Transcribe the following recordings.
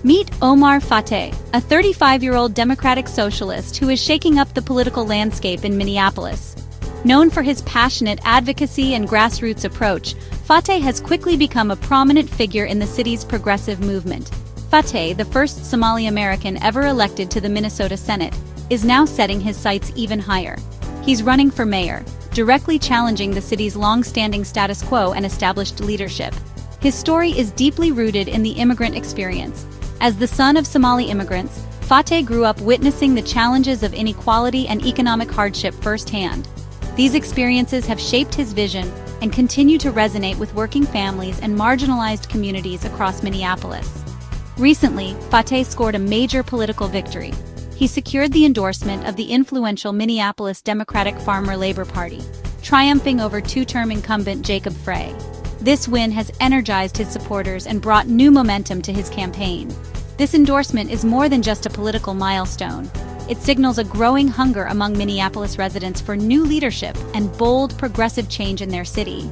Meet Omar Fateh, a 35-year-old Democratic Socialist who is shaking up the political landscape in Minneapolis. Known for his passionate advocacy and grassroots approach, Fateh has quickly become a prominent figure in the city's progressive movement. Fateh, the first Somali American ever elected to the Minnesota Senate, is now setting his sights even higher. He's running for mayor, directly challenging the city's long-standing status quo and established leadership. His story is deeply rooted in the immigrant experience. As the son of Somali immigrants, Fateh grew up witnessing the challenges of inequality and economic hardship firsthand. These experiences have shaped his vision and continue to resonate with working families and marginalized communities across Minneapolis. Recently, Fateh scored a major political victory. He secured the endorsement of the influential Minneapolis Democratic Farmer Labor Party, triumphing over two-term incumbent Jacob Frey. This win has energized his supporters and brought new momentum to his campaign. This endorsement is more than just a political milestone. It signals a growing hunger among Minneapolis residents for new leadership and bold, progressive change in their city.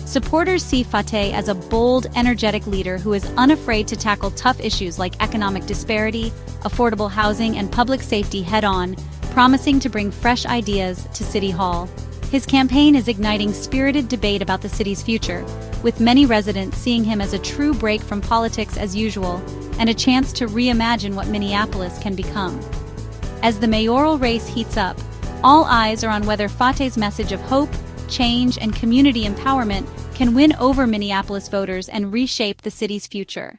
Supporters see Fateh as a bold, energetic leader who is unafraid to tackle tough issues like economic disparity, affordable housing, and public safety head-on, promising to bring fresh ideas to City Hall. His campaign is igniting spirited debate about the city's future, with many residents seeing him as a true break from politics as usual and a chance to reimagine what Minneapolis can become. As the mayoral race heats up, all eyes are on whether Fateh's message of hope, change, and community empowerment can win over Minneapolis voters and reshape the city's future.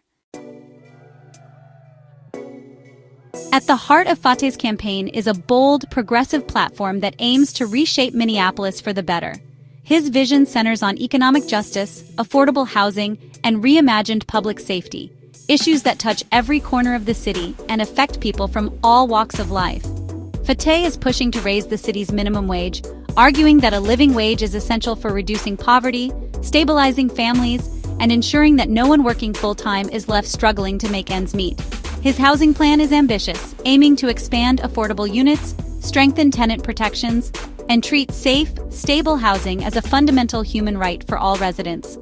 At the heart of Fateh's campaign is a bold, progressive platform that aims to reshape Minneapolis for the better. His vision centers on economic justice, affordable housing, and reimagined public safety, issues that touch every corner of the city and affect people from all walks of life. Fateh is pushing to raise the city's minimum wage, arguing that a living wage is essential for reducing poverty, stabilizing families, and ensuring that no one working full-time is left struggling to make ends meet. His housing plan is ambitious, aiming to expand affordable units, strengthen tenant protections, and treat safe, stable housing as a fundamental human right for all residents.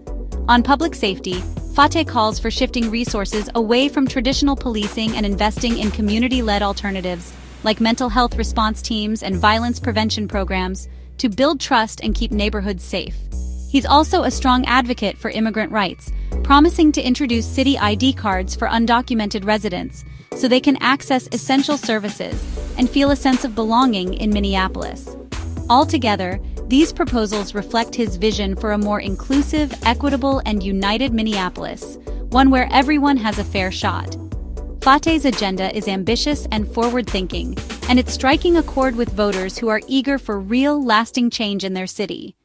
On public safety, Fateh calls for shifting resources away from traditional policing and investing in community-led alternatives, like mental health response teams and violence prevention programs, to build trust and keep neighborhoods safe. He's also a strong advocate for immigrant rights, promising to introduce city ID cards for undocumented residents so they can access essential services and feel a sense of belonging in Minneapolis. Altogether, these proposals reflect his vision for a more inclusive, equitable, and united Minneapolis, one where everyone has a fair shot. Fateh's agenda is ambitious and forward-thinking, and it's striking a chord with voters who are eager for real, lasting change in their city.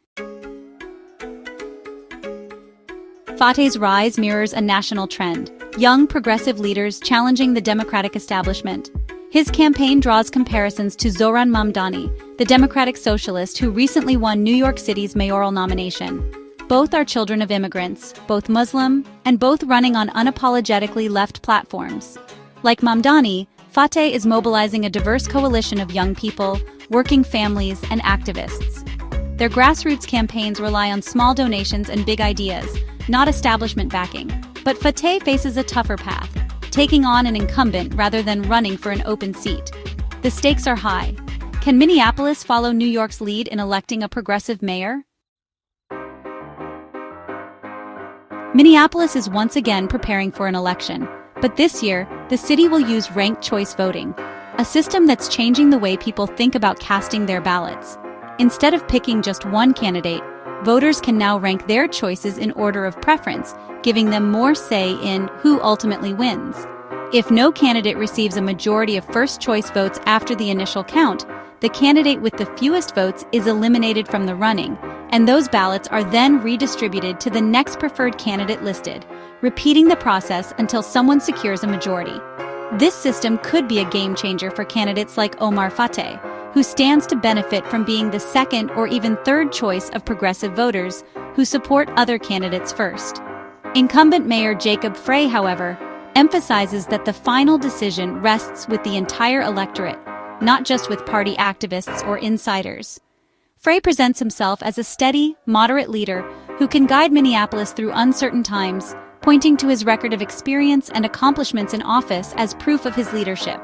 Fateh's rise mirrors a national trend: young, progressive leaders challenging the Democratic establishment. His campaign draws comparisons to Zohran Mamdani, the Democratic Socialist who recently won New York City's mayoral nomination. Both are children of immigrants, both Muslim, and both running on unapologetically left platforms. Like Mamdani, Fateh is mobilizing a diverse coalition of young people, working families, and activists. Their grassroots campaigns rely on small donations and big ideas, not establishment backing. But Fateh faces a tougher path, taking on an incumbent rather than running for an open seat. The stakes are high. Can Minneapolis follow New York's lead in electing a progressive mayor? Minneapolis is once again preparing for an election, but this year, the city will use ranked choice voting, a system that's changing the way people think about casting their ballots. Instead of picking just one candidate, voters can now rank their choices in order of preference, giving them more say in who ultimately wins. If no candidate receives a majority of first-choice votes after the initial count, the candidate with the fewest votes is eliminated from the running, and those ballots are then redistributed to the next preferred candidate listed, repeating the process until someone secures a majority. This system could be a game-changer for candidates like Omar Fateh, who stands to benefit from being the second or even third choice of progressive voters who support other candidates first. Incumbent Mayor Jacob Frey, however, emphasizes that the final decision rests with the entire electorate, not just with party activists or insiders. Frey presents himself as a steady, moderate leader who can guide Minneapolis through uncertain times, pointing to his record of experience and accomplishments in office as proof of his leadership.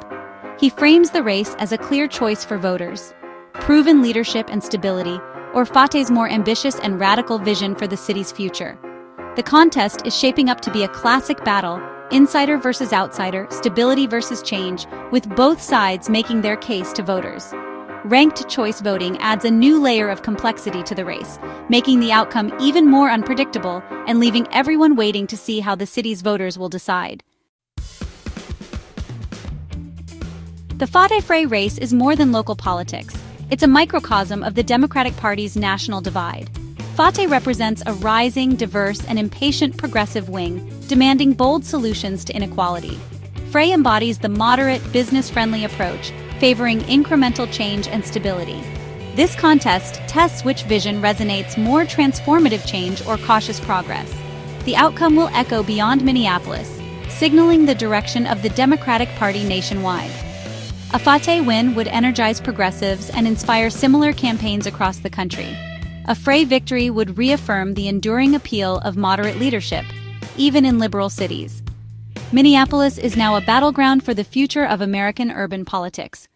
He frames the race as a clear choice for voters: proven leadership and stability, or Fateh's more ambitious and radical vision for the city's future. The contest is shaping up to be a classic battle: insider versus outsider, stability versus change, with both sides making their case to voters. Ranked choice voting adds a new layer of complexity to the race, making the outcome even more unpredictable and leaving everyone waiting to see how the city's voters will decide. The Fateh race is more than local politics. It's a microcosm of the Democratic Party's national divide. Fateh represents a rising, diverse, and impatient progressive wing, demanding bold solutions to inequality. Frey embodies the moderate, business-friendly approach, favoring incremental change and stability. This contest tests which vision resonates more: transformative change or cautious progress. The outcome will echo beyond Minneapolis, signaling the direction of the Democratic Party nationwide. A Fateh win would energize progressives and inspire similar campaigns across the country. A Frey victory would reaffirm the enduring appeal of moderate leadership, even in liberal cities. Minneapolis is now a battleground for the future of American urban politics.